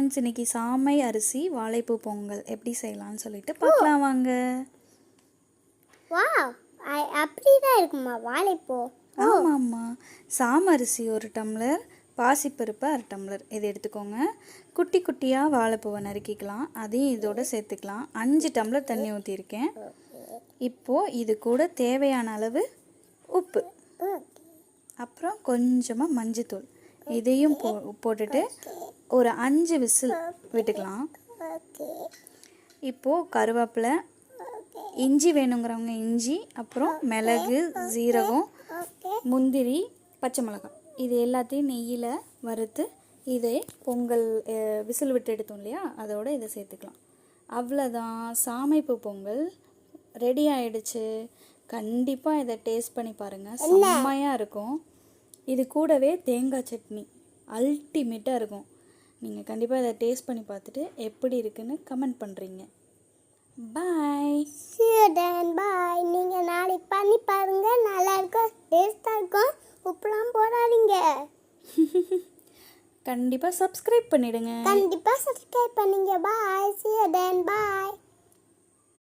Friends, இன்றைக்கி சாமை அரிசி வாழைப்பூ பொங்கல் எப்படி செய்யலான்னு சொல்லிட்டு பார்க்கலாம் வாங்க. அப்படி தான் இருக்குமா வாழைப்பூ? ஆமாம்மா, சாமை அரிசி 1 டம்ளர், பாசிப்பருப்பு 1/2 டம்ளர் இது எடுத்துக்கோங்க. குட்டி குட்டியாக வாழைப்பூவை நறுக்கிக்கலாம், அதையும் இதோடு சேர்த்துக்கலாம். 5 டம்ளர் தண்ணி ஊற்றிருக்கேன். இப்போது இது கூட தேவையான அளவு உப்பு, அப்புறம் கொஞ்சமாக மஞ்சத்தூள் இதையும் போட்டுட்டு ஒரு 5 விசில் விட்டுக்கலாம். இப்போது கருவேப்பிலை, இஞ்சி வேணுங்கிறவங்க இஞ்சி, அப்புறம் மிளகு, ஜீரகம், முந்திரி, பச்சை மிளகாய் இது எல்லாத்தையும் நெய்யில் வறுத்து இதை பொங்கல் விசில் விட்டு எடுத்தோம் இல்லையா, அதோடு இதை சேர்த்துக்கலாம். அவ்வளோதான், சாமைப்பூ பொங்கல் ரெடி ஆகிடுச்சு. கண்டிப்பாக இதை டேஸ்ட் பண்ணி பாருங்கள், செம்மையாக இருக்கும். இது கூடவே தேங்காய் சட்னி அல்டிமேட்டாக இருக்கும். நீங்கள் கண்டிப்பாக இதை டேஸ்ட் பண்ணி பார்த்துட்டு எப்படி இருக்குன்னு கமெண்ட் பண்ணுறீங்க. பாய். பாய். நீங்கள் நாளைக்கு பண்ணி பாருங்கள், நல்லாயிருக்கும், டேஸ்ட்டாக இருக்கும். உப்புலாம் போடாதீங்க. கண்டிப்பாக சப்ஸ்கிரைப் பண்ணிடுங்க. கண்டிப்பாக சப்ஸ்கிரைப் பண்ணுங்க. பாய். See you then. Bye.